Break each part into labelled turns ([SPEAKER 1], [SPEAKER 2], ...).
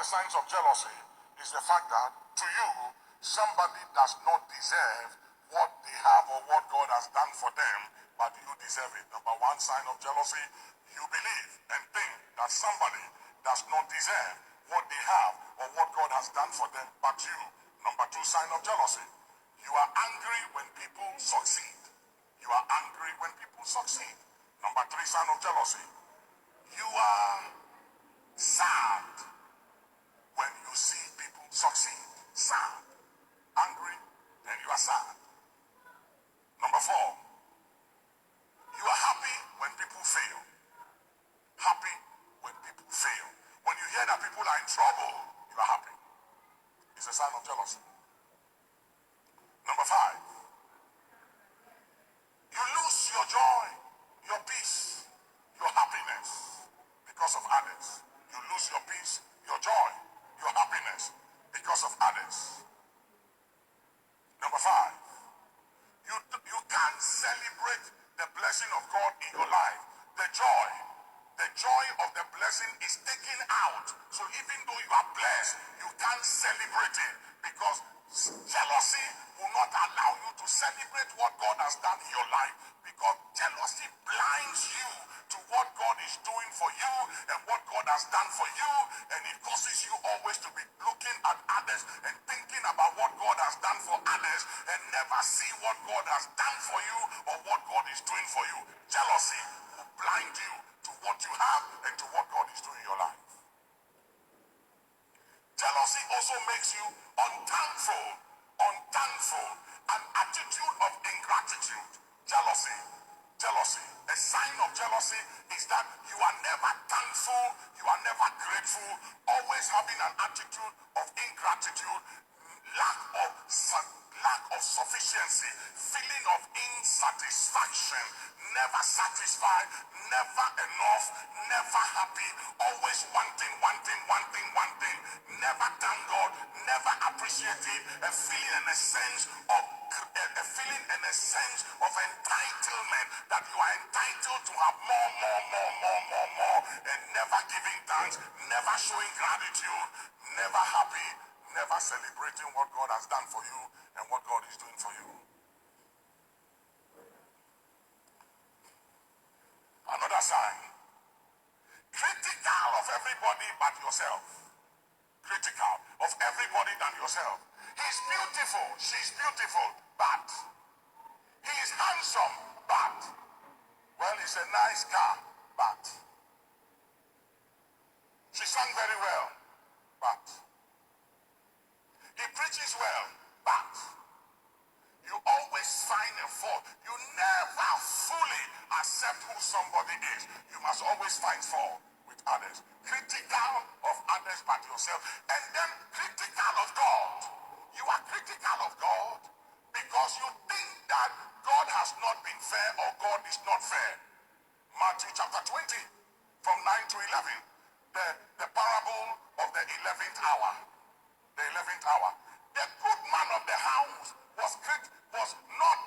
[SPEAKER 1] signs of jealousy is the fact that to you, somebody does not deserve what they have or what God has done for them, but you deserve it. Number one sign of jealousy, you believe and think that somebody does not deserve what they have or what God has done for them, but you. Number two sign of jealousy, you are angry when people succeed. You are angry when people succeed. Number three sign of jealousy, you are sad when you see people succeed. Sad. Angry, then you are sad. Number four, you are happy when people fail. Happy when people fail. When you hear that people are in trouble, you are happy. It's a sign of jealousy. Number five, you lose your joy, your peace, your happiness because of others. You lose your peace, your joy, your happiness because of others. Number five, you can't celebrate the blessing of God in your life. The joy of the blessing is taken out. So even though you are blessed, you can't celebrate it because jealousy will not allow you to celebrate what God has done in your life, because jealousy blinds you to what God is doing for you and what God has done for you, and it causes you always to be looking at others and thinking about what God has done for others and never see what God has done for you or what God is doing for you. Jealousy will blind you to what you have and to what God is doing in your life. Jealousy also makes you unthankful, an attitude of ingratitude. Jealousy. A sign of jealousy is that you are never thankful, you are never grateful, always having an attitude of ingratitude, lack of sufficiency, feeling of insatisfaction, never satisfied, never enough, never happy, always wanting, never thank God, never appreciate it, a feeling and a sense of entitlement, that you are entitled to have more, and never giving thanks, never showing gratitude, never happy, never celebrating what God has done for you and what God is doing for you. Another sign, critical of everybody but yourself. Critical of everybody than yourself. He's beautiful, she's beautiful, but he is handsome, but well, it's a nice car, but she sang very well, but he preaches well, but you always find a fault. You never fully accept who somebody is. You must always find fault with others. Critical of others but yourself. And then critical of God. You are critical of God because you think that God has not been fair or God is not fair. Matthew chapter 20, from 9 to 11. The parable of the 11th hour. The 11th hour. The good man of the house was not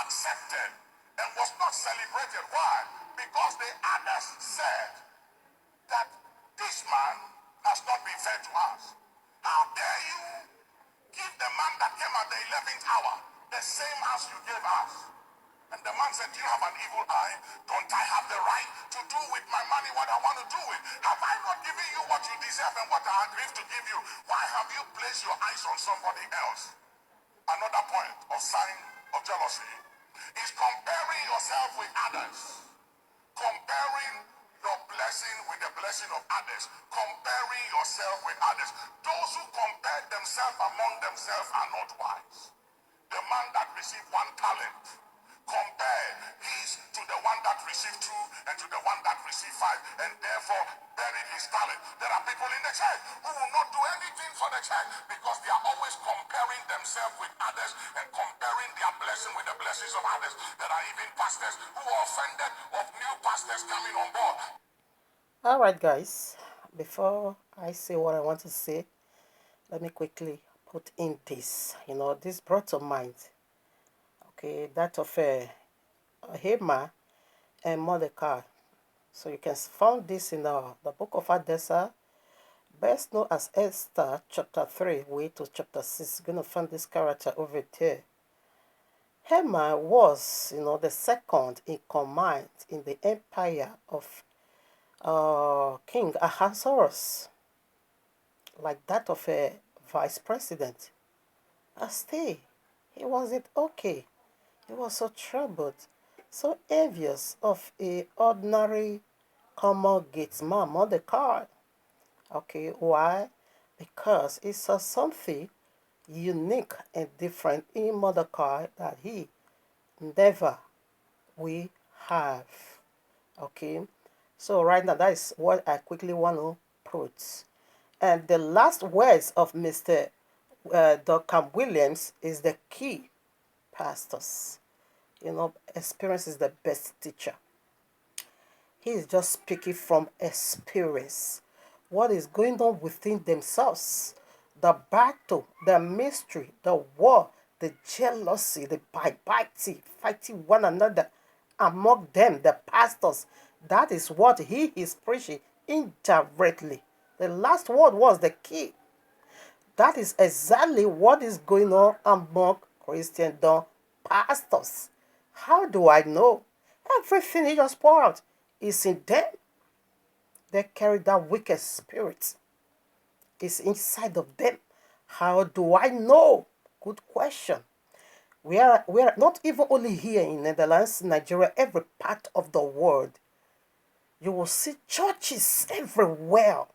[SPEAKER 1] accepted and was not celebrated. Why? Because the others said that this man has not been fair to us. How dare you give the man that came at the 11th hour the same as you gave us? And the man said, you have an evil eye. Don't I have the right to do with my money what I want to do with? Have I not given you what you deserve and what I agreed to give you? Why have you placed your eyes on somebody else? Another point of sign of jealousy is comparing yourself with others. Comparing your blessing with the blessing of others. Comparing yourself with others. Those who compare themselves among themselves are not wise. The man that received 1 talent, compare his to the one that received 2 and to the one that received 5, and therefore buried his talent. There are people in the church who will not do anything for the church because they are always comparing themselves with others and comparing their blessing with the blessings of others. There are even pastors who are offended of new pastors coming on board.
[SPEAKER 2] All right, guys, before I say what I want to say, let me quickly put in this. This brought to mind, okay, that of Haman and Mordecai. So you can find this in the book of Hadassah, best known as Esther chapter 3, way to chapter 6. You're going to find this character over there. Haman was, the second in command in the empire of King Ahasuerus, like that of a vice president. Still, he wasn't okay. He was so troubled, so envious of a ordinary common gatesman Mordecai. Okay, why? Because he saw something unique and different in Mordecai that he never will have. Okay, so right now that is what I quickly want to put. And the last words of Mr. Duncan Williams is the key, pastors. Experience is the best teacher. He is just speaking from experience. What is going on within themselves, the battle, the mystery, the war, the jealousy, the backbiting, fighting one another among them, the pastors. That is what he is preaching indirectly. The last word was the key. That is exactly what is going on among Christendom pastors. How do I know? Everything he just poured out is in them. They carry that wicked spirit. It's inside of them. How do I know? Good question. We are not even only here in Netherlands, Nigeria, every part of the world. You will see churches everywhere.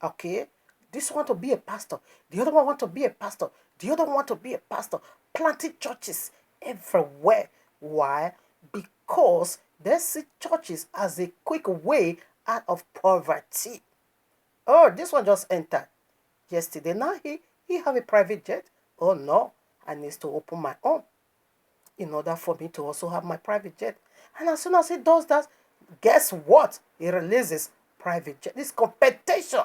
[SPEAKER 2] Okay? This want to be a pastor. The other one want to be a pastor. The other one want to be a pastor. Planting churches everywhere. Why? Because they see churches as a quick way out of poverty. Oh, this one just entered yesterday. Now he have a private jet. Oh no, I need to open my own in order for me to also have my private jet. And as soon as he does that, guess what? He releases private jet. This competition.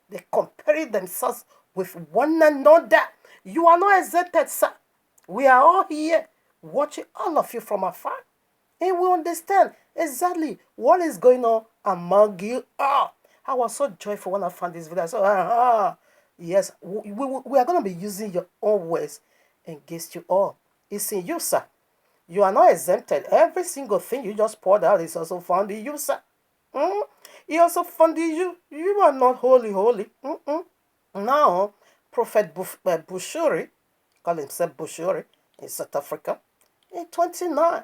[SPEAKER 2] They compare themselves with one another. You are not exempted, sir. We are all here watching all of you from afar. And we understand exactly what is going on among you all. I was so joyful when I found this video. I said, yes, we are going to be using your own words against you all. It's in you, sir. You are not exempted. Every single thing you just poured out is also found in you, sir. He also found in you. You are not holy. Now, Prophet Bushuri, call himself Bushuri in South Africa, in 2009,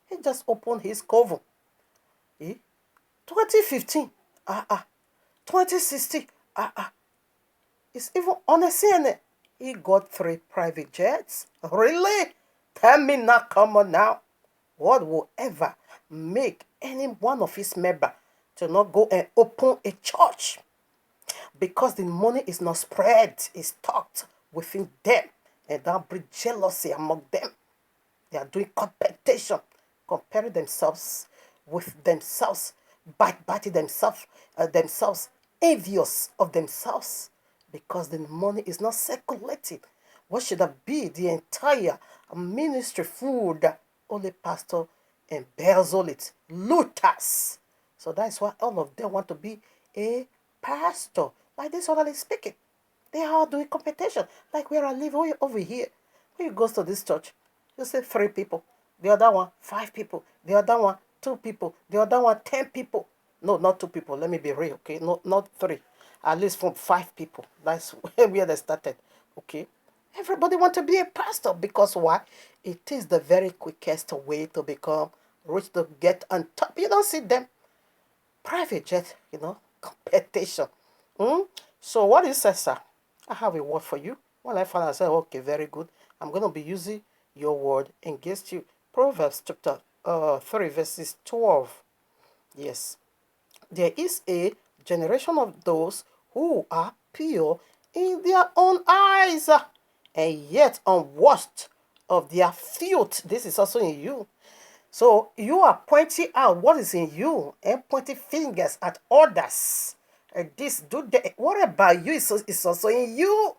[SPEAKER 2] he just opened his coven. 2015, 2016, it's even on a CNN. He got 3 private jets. Really? Tell me now, come on now. What will ever make any one of his members to not go and open a church? Because the money is not spread, it's stocked within them. And that brings jealousy among them. They are doing competition, comparing themselves with themselves, backbiting themselves, envious of themselves, because the money is not circulating. What should that be? The entire ministry food, only pastor embezzle it, looters. So that's why all of them want to be a pastor. Like this orderly speaking. They are all doing competition. Like where I live over here. When you go to this church, you see 3 people. The other one, 5 people. The other one, 2 people. The other one, 10 people. No, not 2 people. Let me be real, okay? No, not 3. At least from 5 people. That's where they started, okay? Everybody want to be a pastor because why? It is the very quickest way to become rich, to get on top. You don't see them. Private jet, competition. So what is that, sir? I have a word for you. When I found out, I said, okay, very good. I'm going to be using your word against you. Proverbs chapter 3, verses 12. Yes. There is a generation of those who are pure in their own eyes, and yet unwashed of their filth. This is also in you. So you are pointing out what is in you and pointing fingers at others. And this, what about you is also in you.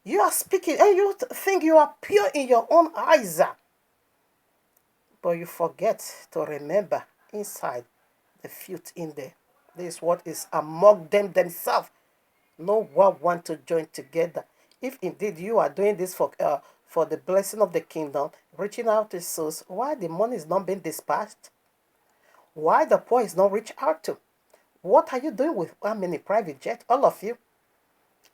[SPEAKER 2] You are speaking and you think you are pure in your own eyes. But you forget to remember inside the filth in there. This is what is among them themselves. No one want to join together. If indeed you are doing this for the blessing of the kingdom, reaching out to souls, why the money is not being dispersed? Why the poor is not reached out to? What are you doing with how many private jets? All of you,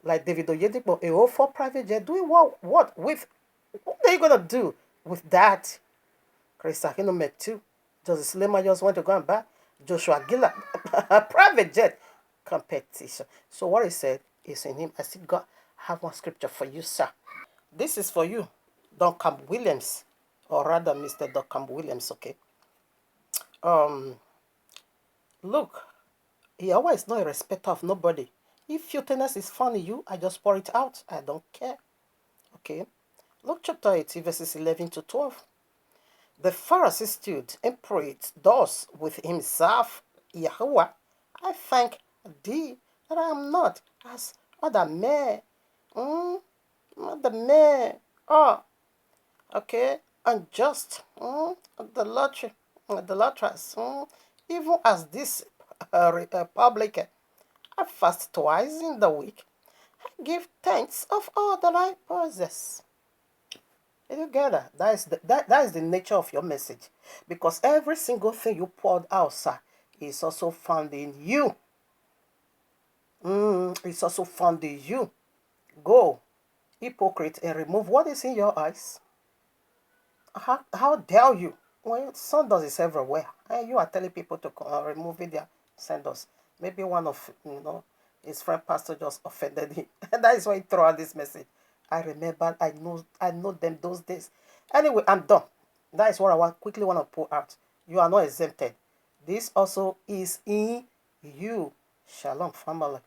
[SPEAKER 2] like David Oyedepo, a 04 private jet, doing what with? What are you gonna do with that? Chris Aquino met too. Joseph Lema just went to go and buy Joshua Gilla, a private jet competition. So what he said is in him. I still have one scripture for you, sir. This is for you, Duncan Williams, or rather Mr. Duncan Williams, okay? Look, Yahweh is not a respecter of nobody. If filthiness is funny you, I just pour it out. I don't care. Okay? Luke chapter 8, verses 11 to 12. The Pharisee stood and prayed thus with himself, Yahweh, I thank thee that I am not as other men. Other men. Oh, okay, unjust. The lottery, the lotteries. Even as this publican. I fast twice in the week. I give thanks of all that I possess. Together, that is the nature of your message, because every single thing you poured out, sir, is also found in you. It's also found in you. Go, hypocrite, and remove what is in your eyes. How dare you? Well, sandals is everywhere, and you are telling people to remove their sandals. Maybe one of his friend pastor just offended him, and that is why he threw out this message. I remember, I know them those days. Anyway, I'm done. That is what I quickly want to pull out. You are not exempted. This also is in you. Shalom, family.